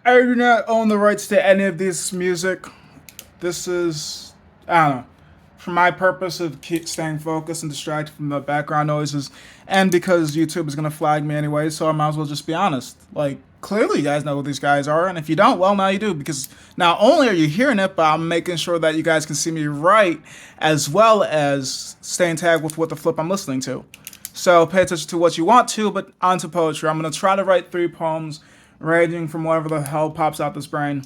I do not own the rights to any of this music. This is, I don't know, for my purpose of keep staying focused and distracted from the background noises, and because YouTube is gonna flag me anyway, so I might as well just be honest. Like, clearly you guys know who these guys are, and if you don't, well, now you do, because not only are you hearing it, but I'm making sure that you guys can see me right, as well as staying tagged with what the flip I'm listening to. So pay attention to what you want to, but on to poetry. I'm gonna try to write 3 poems, ranging from whatever the hell pops out this brain.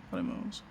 Funny moves.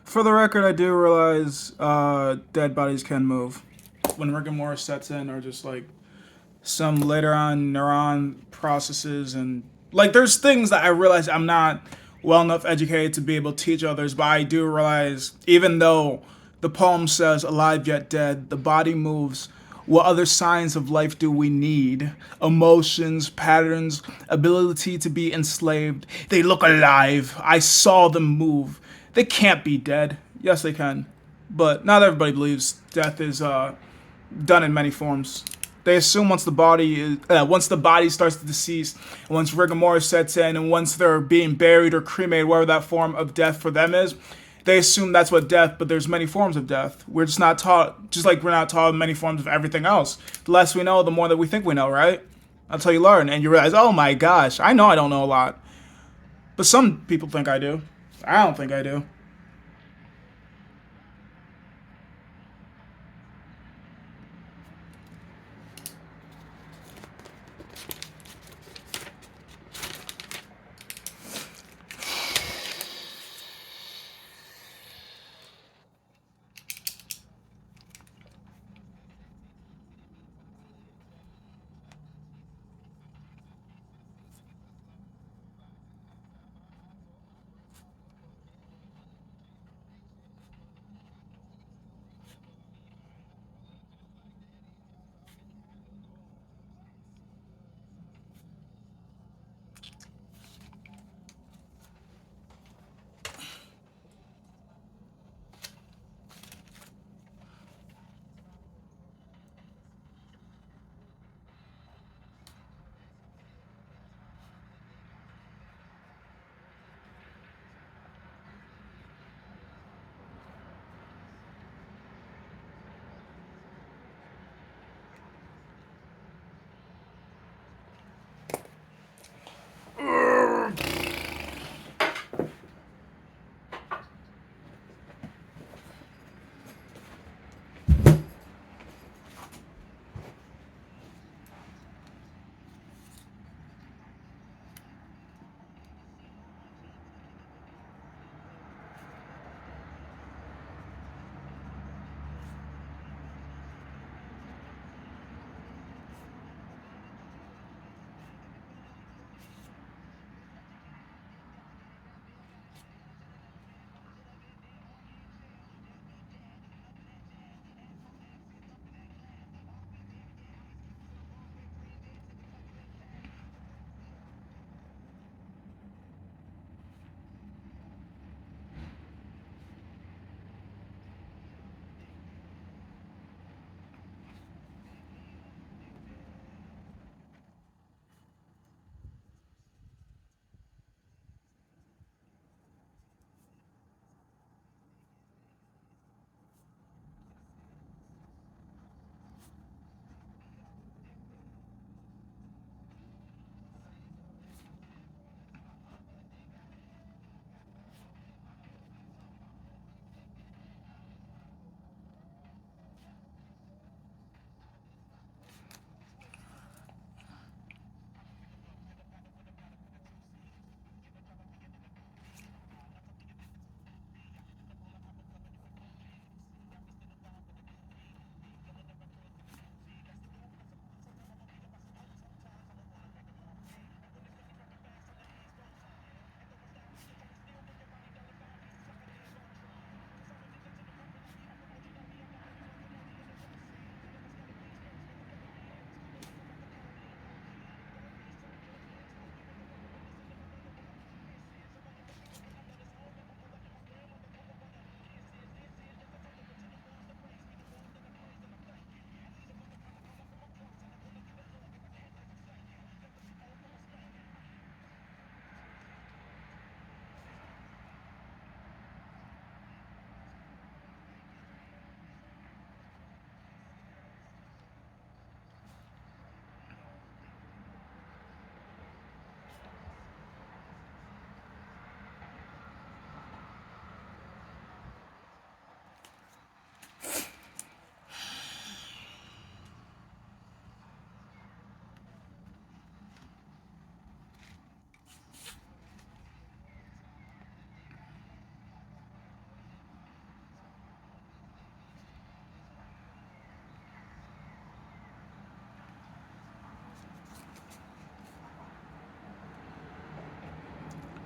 For the record, I do realize dead bodies can move when rigor mortis sets in, or just like some later on neuron processes, and like there's things that I realize I'm not well enough educated to be able to teach others, but I do realize even though the poem says alive yet dead, the body moves. What other signs of life do we need? Emotions, patterns, ability to be enslaved. They look alive. I saw them move. They can't be dead. Yes, they can. But not everybody believes death is done in many forms. They assume once the body starts to decease, once rigor mortis sets in, and once they're being buried or cremated, whatever that form of death for them is, they assume that's what death. But there's many forms of death. We're just not taught, just like we're not taught many forms of everything else. The less we know, the more that we think we know, right? That's how you learn, and you realize, oh my gosh, I know I don't know a lot, but some people think I do. I don't think I do.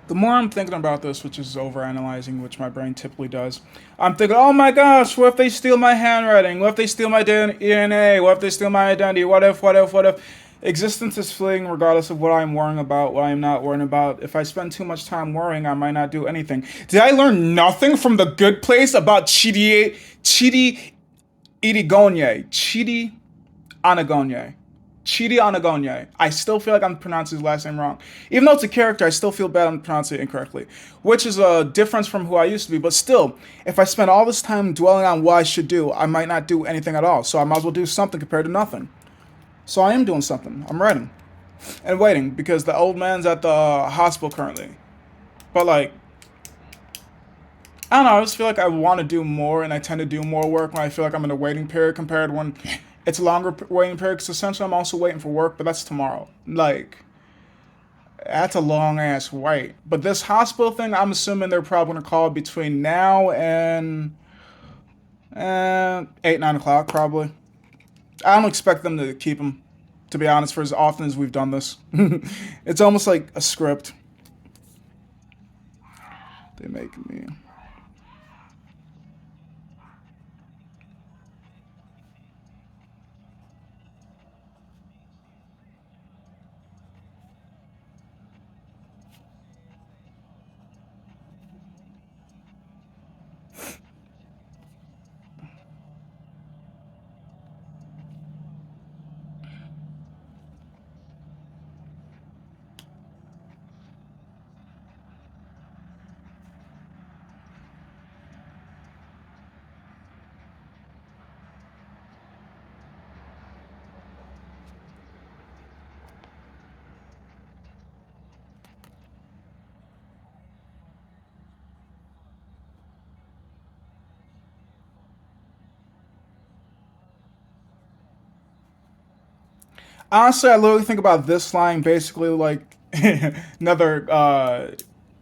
The more I'm thinking about this, which is overanalyzing, which my brain typically does, I'm thinking, oh my gosh, what if they steal my handwriting? What if they steal my DNA? What if they steal my identity? What if? Existence is fleeting regardless of what I'm worrying about, what I'm not worrying about. If I spend too much time worrying, I might not do anything. Did I learn nothing from The Good Place about Chidi Irigonye? Chidi Anagonye. Chidi Anagonye. I still feel like I'm pronouncing his last name wrong. Even though it's a character, I still feel bad I'm pronouncing it incorrectly. Which is a difference from who I used to be. But still, if I spend all this time dwelling on what I should do, I might not do anything at all. So I might as well do something compared to nothing. So I am doing something. I'm writing. And waiting, because the old man's at the hospital currently. But like, I don't know, I just feel like I want to do more, and I tend to do more work when I feel like I'm in a waiting period compared to when it's a longer waiting period, because essentially I'm also waiting for work, but that's tomorrow. Like, that's a long ass wait. But this hospital thing, I'm assuming they're probably going to call between now and 8, 9 o'clock, probably. I don't expect them to keep him, to be honest, for as often as we've done this. It's almost like a script. They make me. Honestly, I literally think about this line basically like another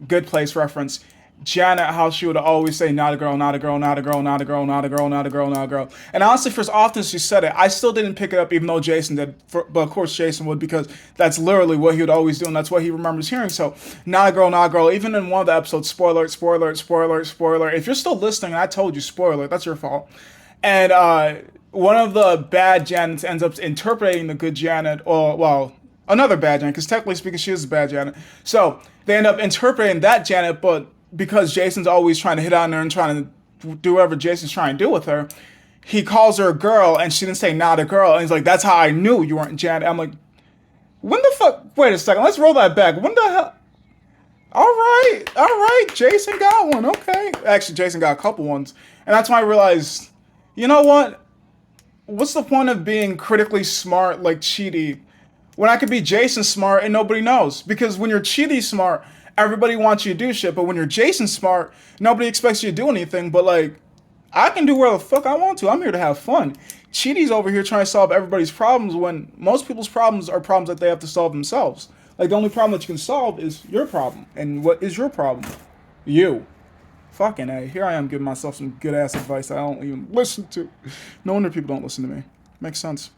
Good Place reference. Janet, how she would always say, not a girl, not a girl, not a girl, not a girl, not a girl, not a girl, not a girl. And honestly, for as often as she said it, I still didn't pick it up, even though Jason did. But of course, Jason would, because that's literally what he would always do, and that's what he remembers hearing. So, not a girl, not a girl. Even in one of the episodes, spoiler, spoiler, spoiler, spoiler. If you're still listening, I told you, spoiler, that's your fault. And one of the bad Janets ends up interpreting the good Janet, or, well, another bad Janet, because technically speaking, she is a bad Janet. So they end up interpreting that Janet, but because Jason's always trying to hit on her and trying to do whatever Jason's trying to do with her, he calls her a girl, and she didn't say not a girl. And he's like, that's how I knew you weren't Janet. I'm like, when the fuck? Wait a second, let's roll that back. When the hell? All right, Jason got one. Okay. Actually, Jason got a couple ones. And that's when I realized, you know what? What's the point of being critically smart like Chidi when I could be Jason smart and nobody knows? Because when you're Chidi smart, everybody wants you to do shit, but when you're Jason smart, nobody expects you to do anything. But like, I can do whatever the fuck I want to. I'm here to have fun. Chidi's over here trying to solve everybody's problems when most people's problems are problems that they have to solve themselves. Like, the only problem that you can solve is your problem. And what is your problem? You. Fucking A. Here I am giving myself some good ass advice I don't even listen to. No wonder people don't listen to me. Makes sense.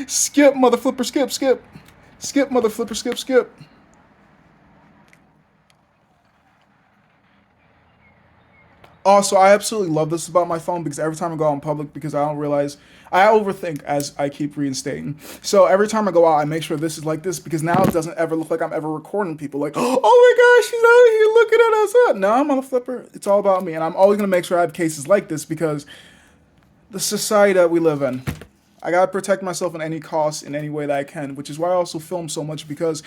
Skip, mother flipper, skip, skip. Skip, mother flipper, skip, skip. Also, I absolutely love this about my phone, because every time I go out in public, because I don't realize, I overthink as I keep reinstating. So every time I go out, I make sure this is like this, because now it doesn't ever look like I'm ever recording people. Like, oh my gosh, she's out here looking at us. No, I'm on a flipper. It's all about me. And I'm always going to make sure I have cases like this, because the society that we live in, I gotta protect myself at any cost in any way that I can, which is why I also film so much, because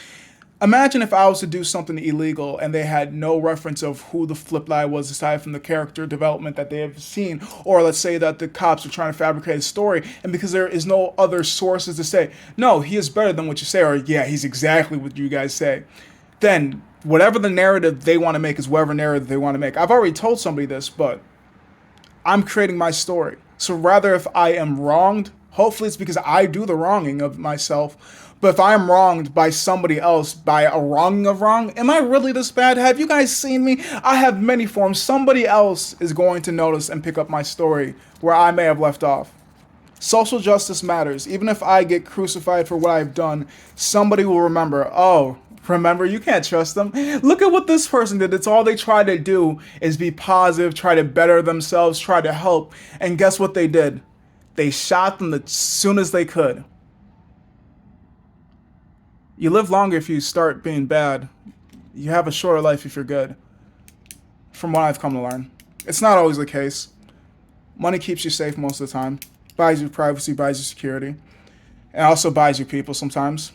imagine if I was to do something illegal and they had no reference of who the flip guy was aside from the character development that they have seen, or let's say that the cops are trying to fabricate a story, and because there is no other sources to say, no, he is better than what you say, or yeah, he's exactly what you guys say, then whatever the narrative they want to make is whatever narrative they want to make. I've already told somebody this, but I'm creating my story. So rather, if I am wronged, hopefully it's because I do the wronging of myself. But if I am wronged by somebody else, by a wronging of wrong, am I really this bad? Have you guys seen me? I have many forms. Somebody else is going to notice and pick up my story where I may have left off. Social justice matters. Even if I get crucified for what I've done, somebody will remember, oh, Remember, you can't trust them. Look at what this person did. It's all they try to do is be positive, try to better themselves, try to help. And guess what they did? They shot them as soon as they could. You live longer if you start being bad. You have a shorter life if you're good. From what I've come to learn. It's not always the case. Money keeps you safe most of the time. Buys you privacy, buys you security. And also buys you people sometimes.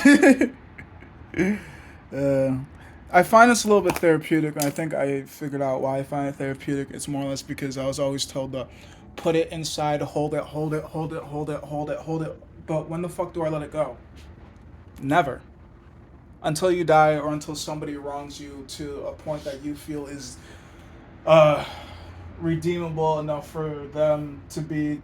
uh, I find this a little bit therapeutic, and I think I figured out why I find it therapeutic. It's more or less because I was always told to put it inside, hold it, hold it, hold it, hold it, hold it, hold it. But when the fuck do I let it go? Never. Until you die or until somebody wrongs you to a point that you feel is uh, redeemable enough for them to be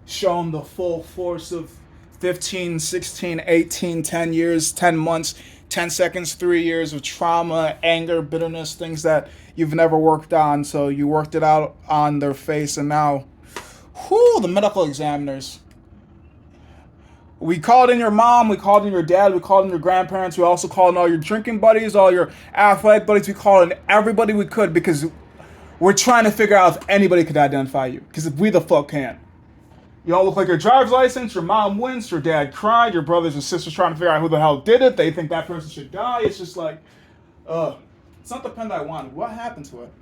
shown the full force of 15, 16, 18, 10 years, 10 months, 10 seconds, 3 years of trauma, anger, bitterness, things that you've never worked on. So you worked it out on their face, and now, whoo, the medical examiners. We called in your mom, we called in your dad, we called in your grandparents, we also called in all your drinking buddies, all your athletic buddies, we called in everybody we could because we're trying to figure out if anybody could identify you. Because we the fuck can. You don't look like your driver's license, your mom winced, your dad cried, your brothers and sisters trying to figure out who the hell did it, they think that person should die. It's just like, it's not the pen that I wanted. What happened to it?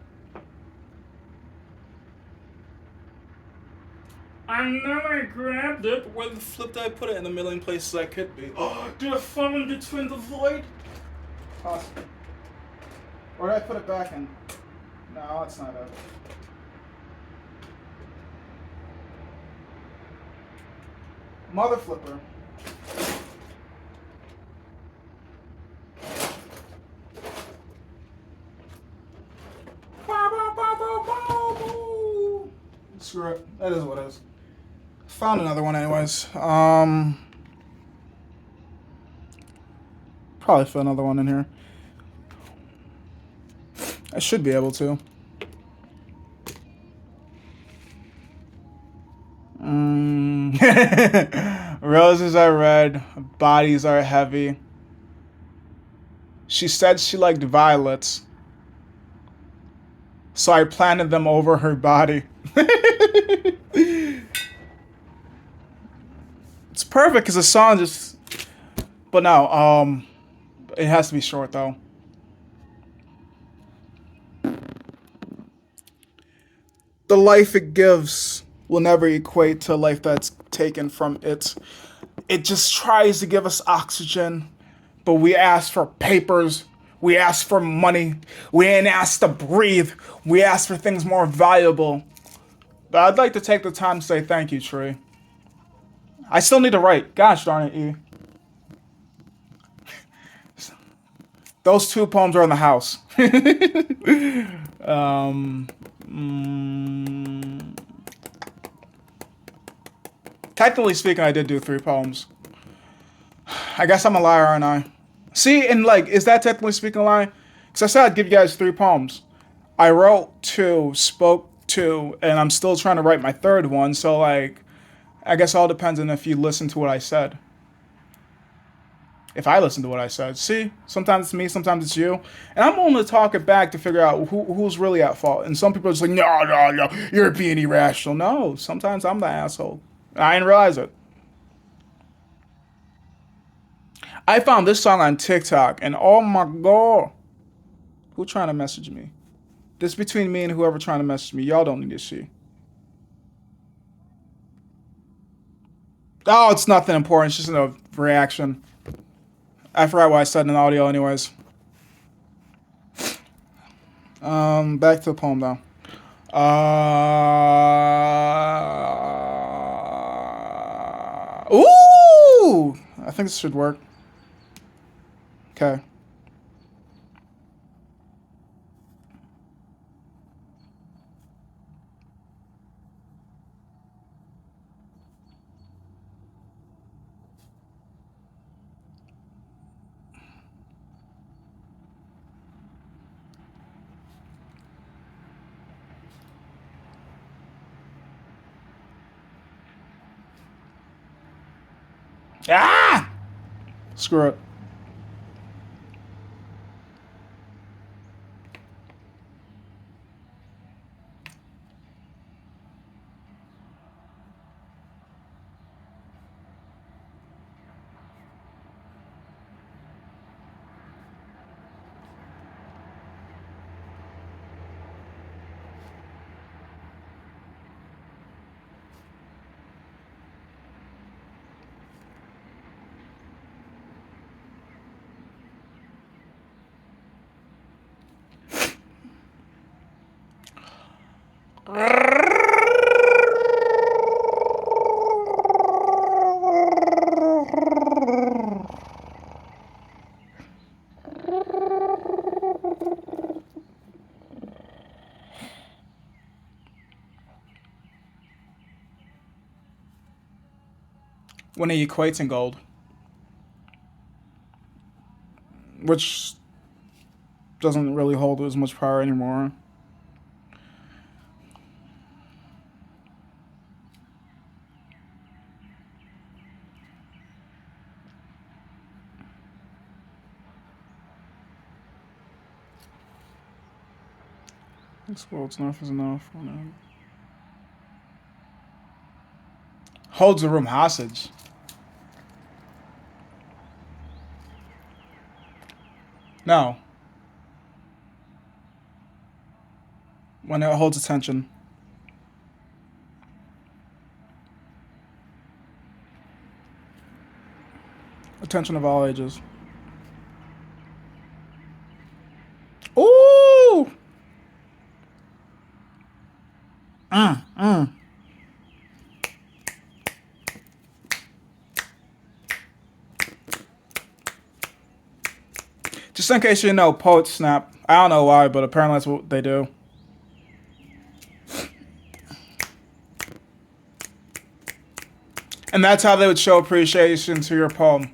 I know I grabbed it, but where the flip did I put it in the million places I could be? Oh, did I fall in between the void? Possibly. Or did I put it back in? No, that's not it. Mother flipper. Screw it. That is what it is. Found another one anyways. Probably fit another one in here. I should be able to. Roses are red, bodies are heavy. She said she liked violets, so I planted them over her body. It's perfect because the song just. But no, it has to be short though. The life it gives will never equate to a life that's taken from it. It just tries to give us oxygen, but we ask for papers, we ask for money, we ain't asked to breathe, we ask for things more valuable. But I'd like to take the time to say thank you, Tree. I still need to write. Gosh darn it, E. Those two poems are in the house. Technically speaking, I did do 3 poems. I guess I'm a liar, aren't I? See, and like, is that technically speaking a lie? Because I said I'd give you guys 3 poems. I wrote 2, spoke 2, and I'm still trying to write my third one. So like, I guess it all depends on if you listen to what I said. If I listen to what I said, see, sometimes it's me, sometimes it's you, and I'm willing to talk it back to figure out who's really at fault. And some people are just like, no, no, no, you're being irrational. No, sometimes I'm the asshole. I didn't realize it. I found this song on TikTok, and oh my god, who trying to message me? This between me and whoever trying to message me. Y'all don't need to see. Oh, it's nothing important. It's just a reaction. I forgot what I said in the audio, anyways. Back to the poem though. Ooh, I think this should work. Okay. Ah! Screw it. When he equates in gold, which doesn't really hold as much power anymore. This world's enough is enough. Holds the room hostage. No. When it holds attention. Attention of all ages. Ooh! Mm. Just in case you know, poets snap. I don't know why, but apparently that's what they do. And that's how they would show appreciation to your poem.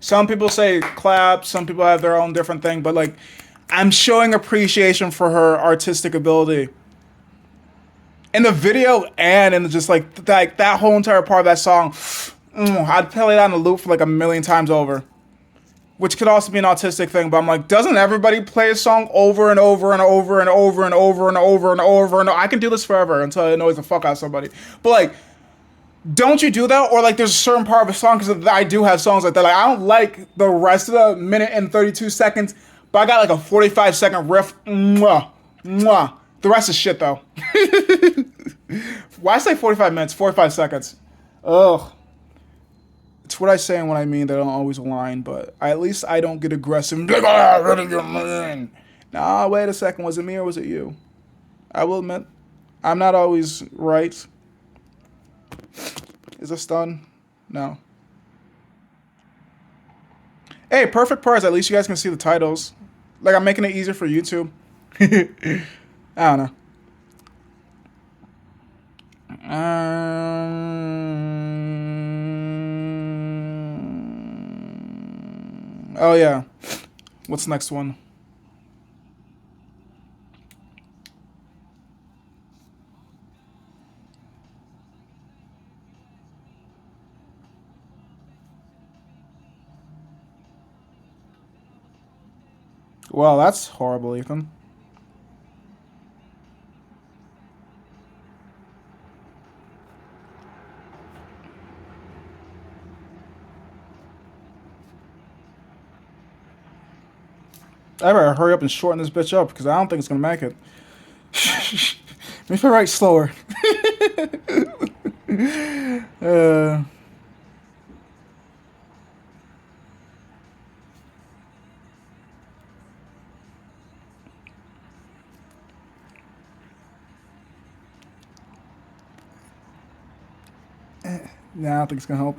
Some people say clap, some people have their own different thing, but like, I'm showing appreciation for her artistic ability. In the video and in just like that whole entire part of that song, I'd play that on a loop for like a million times over. Which could also be an autistic thing, but I'm like, doesn't everybody play a song over and over and over and over and over and over and over and over? I can do this forever until it annoys the fuck out of somebody. But like, don't you do that? Or like, there's a certain part of a song, because I do have songs like that. Like, I don't like the rest of the minute and 32 seconds, but I got like a 45-second riff. Mwah, mwah. The rest is shit though. Why say 45 minutes? 45 seconds. Ugh. It's what I say and what I mean. They don't always align, but at least I don't get aggressive. Like, nah, wait a second. Was it me or was it you? I will admit, I'm not always right. Is this done? No. Hey, perfect parts. At least you guys can see the titles. Like, I'm making it easier for YouTube. I don't know. Oh yeah. What's the next one? Well, that's horrible, Ethan. I better hurry up and shorten this bitch up because I don't think it's gonna make it. Maybe I write slower. uh, nah, I don't think it's gonna help.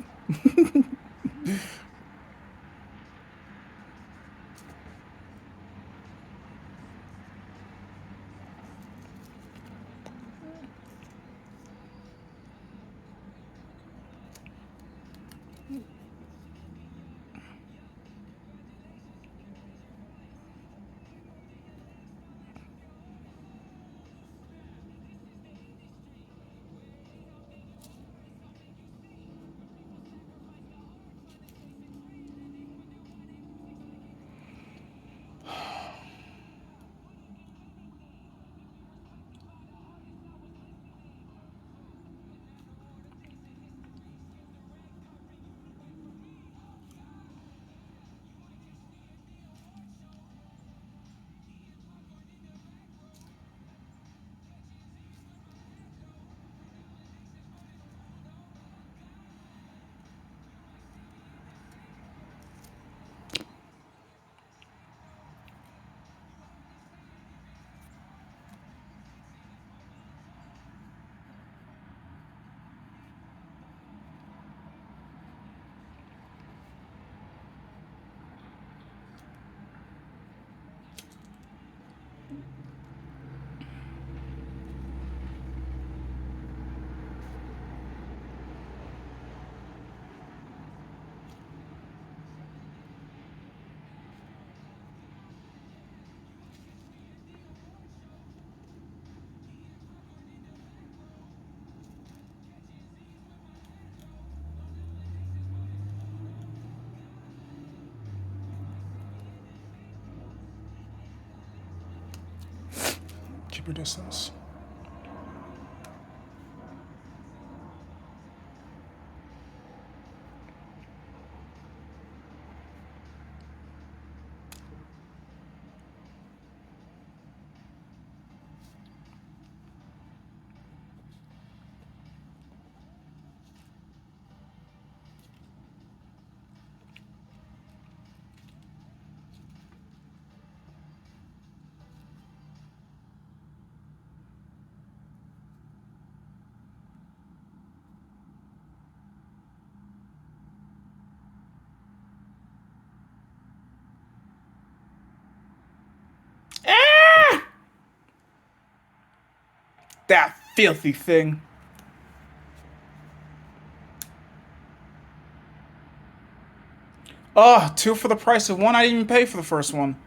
Keep your distance. That filthy thing. Oh, two for the price of one. I didn't even pay for the first one.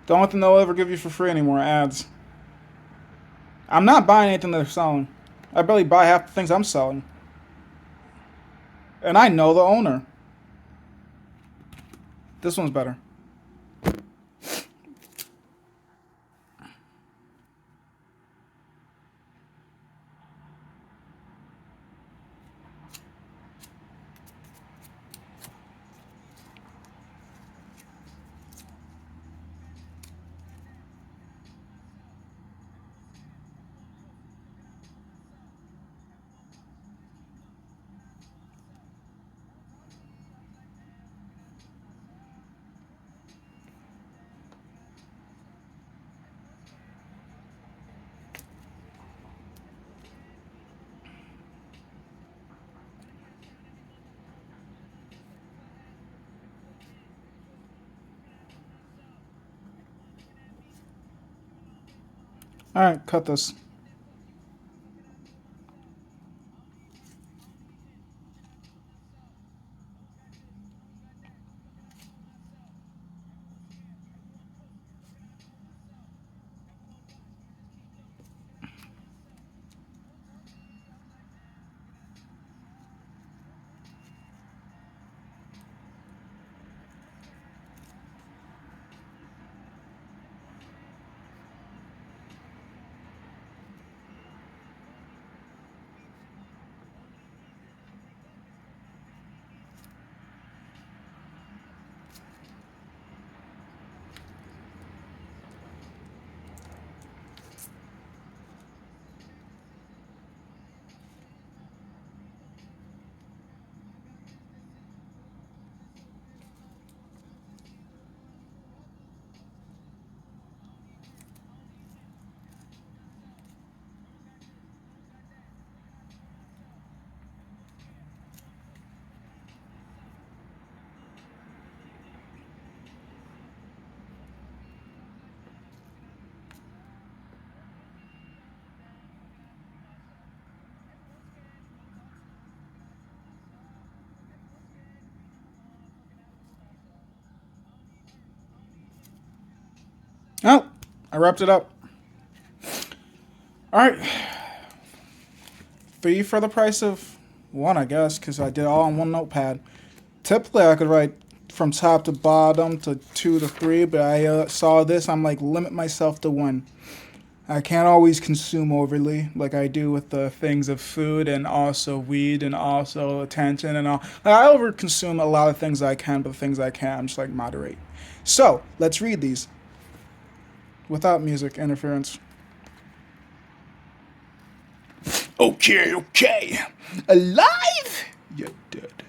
The only thing they'll ever give you for free anymore, ads. I'm not buying anything they're selling. I barely buy half the things I'm selling. And I know the owner. This one's better. Alright, cut this. Oh, I wrapped it up. All right, 3 for the price of 1, I guess, because I did all on one notepad. Typically, I could write from top to bottom to 2 to 3, but I saw this. I'm like, limit myself to 1. I can't always consume overly like I do with the things of food and also weed and also attention and all. Like, I overconsume a lot of things I can, but the things I can't, I'm just like moderate. So let's read these without music interference. Okay. Alive? Yet dead.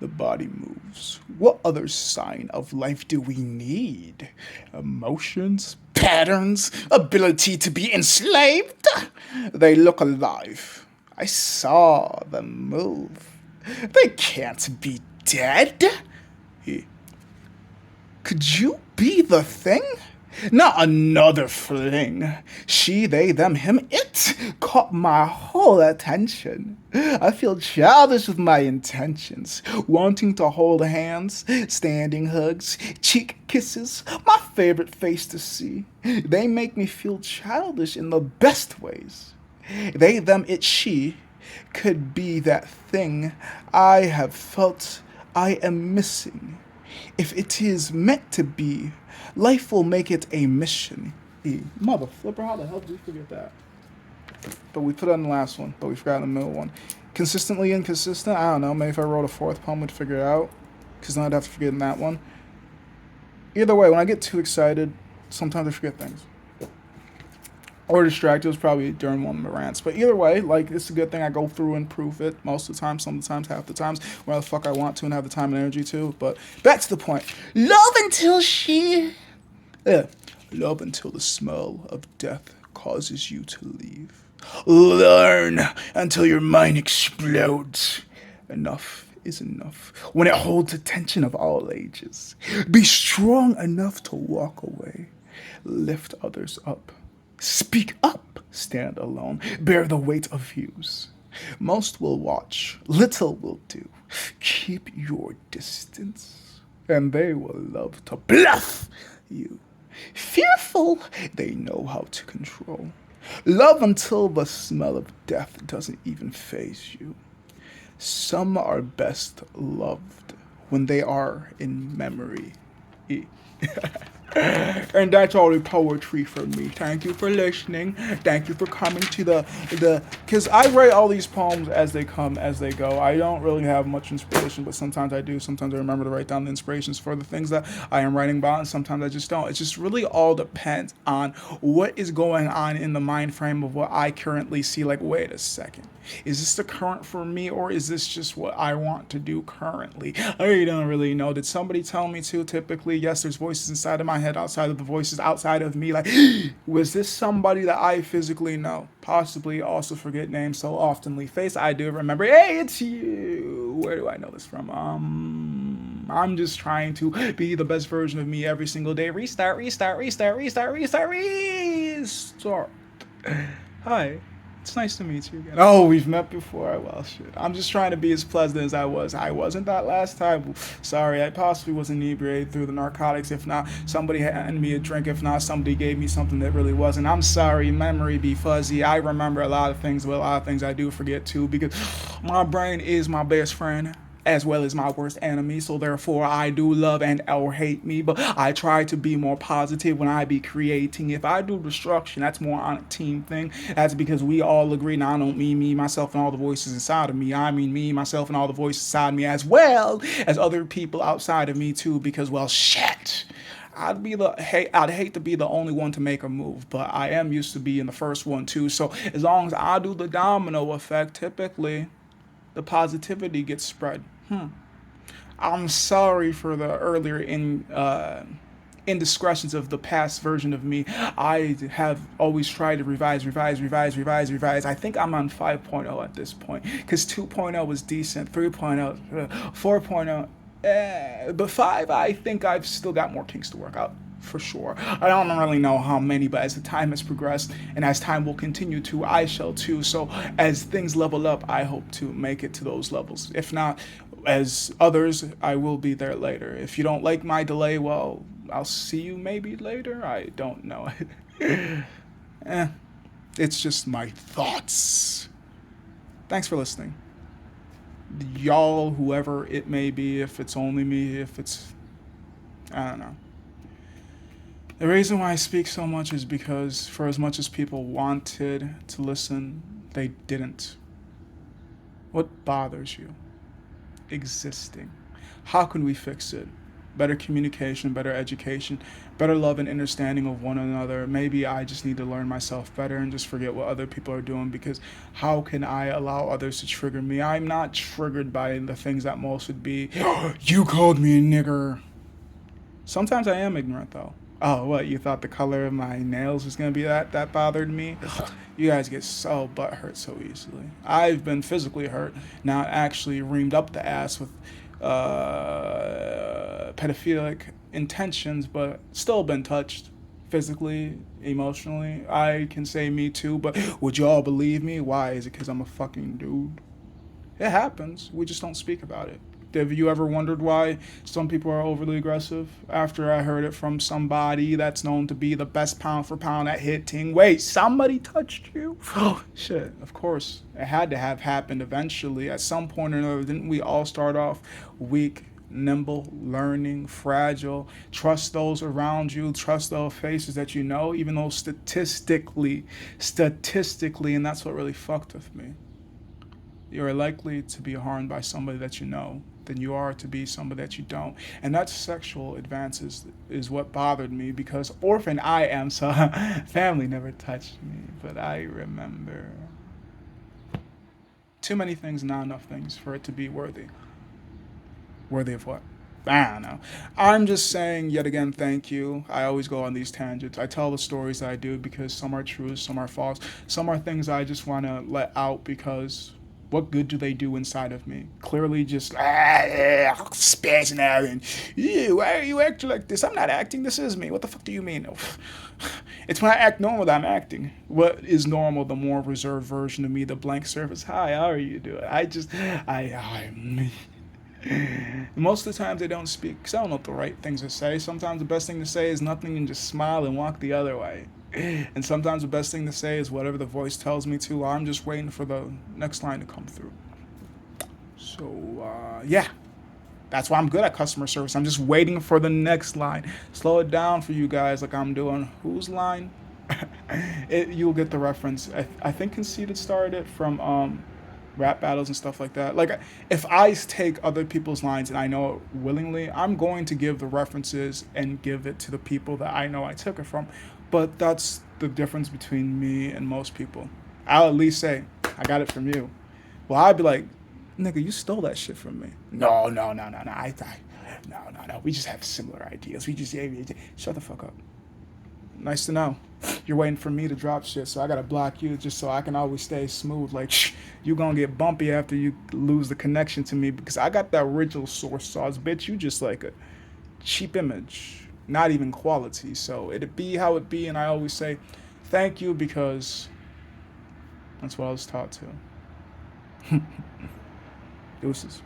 The body moves. What other sign of life do we need? Emotions? Patterns? Ability to be enslaved? They look alive. I saw them move. They can't be dead. Could you be the thing? Not another fling. She, they, them, him, it caught my whole attention. I feel childish with my intentions, wanting to hold hands, standing hugs, cheek kisses, my favorite face to see. They make me feel childish in the best ways. They, them, it, she could be that thing I have felt I am missing. If it is meant to be, life will make it a mission. Mother flipper, how the hell did you forget that? But we put it on the last one, but we forgot the middle one. Consistently inconsistent? I don't know. Maybe if I wrote a 4th poem, we'd figure it out. Because then I'd have to forget in that one. Either way, when I get too excited, sometimes I forget things. Or distracted. It was probably during one of the rants. But either way, like, it's a good thing I go through and prove it most of the time, sometimes, half the times, where the fuck I want to and have the time and energy to. But back to the point. Love until she... Yeah. Love until the smell of death causes you to leave. Learn until your mind explodes. Enough is enough when it holds attention of all ages. Be strong enough to walk away. Lift others up. Speak up, stand alone, bear the weight of views. Most will watch, little will do. Keep your distance, and they will love to bluff you. Fearful, they know how to control. Love until the smell of death doesn't even faze you. Some are best loved when they are in memory. And that's all the poetry from me. Thank you for listening. Thank you for coming to the because I write all these poems as they come, as they go. I don't really have much inspiration, but sometimes I do. Sometimes I remember to write down the inspirations for the things that I am writing about, and sometimes I just don't. It just really all depends on what is going on in the mind frame of what I currently see. Like, wait a second. Is this the current for me, or is this just what I want to do currently? I don't really know. Did somebody tell me to? Typically, yes, there's voices inside of my head, outside of the voices outside of me. Like, was this somebody that I physically know? Possibly. Also forget names so oftenly. Face, I do remember. Hey, it's you. Where do I know this from? I'm just trying to be the best version of me every single day. Restart. Hi. It's nice to meet you again. Oh, we've met before. Well, shit. I'm just trying to be as pleasant as I was. I wasn't that last time. Sorry, I possibly was inebriated through the narcotics. If not, somebody handed me a drink. If not, somebody gave me something that really wasn't. I'm sorry. Memory be fuzzy. I remember a lot of things, but a lot of things I do forget too, because my brain is my best friend, as well as my worst enemy. So therefore, I do love and or hate me, but I try to be more positive when I be creating. If I do destruction, that's more on a team thing. That's because we all agree. Now, I don't mean me, myself, and all the voices inside of me. I mean me, myself, and all the voices inside of me, as well as other people outside of me too. Because, well, shit. I'd hate to be the only one to make a move, but I am used to being the first one too. So as long as I do the domino effect, typically the positivity gets spread. I'm sorry for the earlier indiscretions of the past version of me. I have always tried to revise. I think I'm on 5.0 at this point, because 2.0 was decent, 3.0, 4.0, but 5, I think I've still got more kinks to work out. For sure. I don't really know how many, but as the time has progressed and as time will continue to, I shall too. So as things level up, I hope to make it to those levels. If not, as others, I will be there later. If you don't like my delay, well, I'll see you maybe later. I don't know. eh, it's just my thoughts. Thanks for listening. Y'all, whoever it may be, if it's only me, if it's, I don't know. The reason why I speak so much is because for as much as people wanted to listen, they didn't. What bothers you? Existing. How can we fix it? Better communication, better education, better love and understanding of one another. Maybe I just need to learn myself better and just forget what other people are doing, because how can I allow others to trigger me? I'm not triggered by the things that most would be, you called me a nigger. Sometimes I am ignorant though. Oh, what, you thought the color of my nails was gonna be that bothered me? You guys get so butt hurt so easily. I've been physically hurt, now actually reamed up the ass with pedophilic intentions, but still been touched physically, emotionally. I can say me too, but would y'all believe me? Why? Is it because I'm a fucking dude? It happens. We just don't speak about it. Have you ever wondered why some people are overly aggressive? After I heard it from somebody that's known to be the best pound for pound at hitting. Wait, somebody touched you? Oh, shit. Of course. It had to have happened eventually. At some point or another, didn't we all start off weak, nimble, learning, fragile? Trust those around you. Trust those faces that you know, even though statistically, and that's what really fucked with me. You're likely to be harmed by somebody that you know than you are to be somebody that you don't. And that sexual advances is what bothered me, because orphan I am, so family never touched me. But I remember too many things, not enough things for it to be worthy. Worthy of what? I don't know. I'm just saying, yet again, thank you. I always go on these tangents. I tell the stories that I do because some are true, some are false. Some are things I just want to let out because what good do they do inside of me? Clearly just spazzing out and, why are you acting like this? I'm not acting. This is me. What the fuck do you mean? It's when I act normal that I'm acting. What is normal? The more reserved version of me, the blank surface. Hi, how are you doing? I'm me. Most of the times they don't speak because I don't know what the right things to say. Sometimes the best thing to say is nothing and just smile and walk the other way. And sometimes the best thing to say is whatever the voice tells me to, or I'm just waiting for the next line to come through. So, yeah. That's why I'm good at customer service. I'm just waiting for the next line. Slow it down for you guys like I'm doing. Whose line? You'll get the reference. I think Conceited started it from rap battles and stuff like that. Like, if I take other people's lines and I know it willingly, I'm going to give the references and give it to the people that I know I took it from. But that's the difference between me and most people. I'll at least say, I got it from you. Well, I'd be like, nigga, you stole that shit from me. No. No. We just have similar ideas. Shut the fuck up. Nice to know. You're waiting for me to drop shit, so I gotta block you just so I can always stay smooth. Like, you gonna get bumpy after you lose the connection to me because I got that original source sauce. Bitch, you just like a cheap image, not even quality. So it'd be how it be, and I always say thank you because that's what I was taught to. Deuces.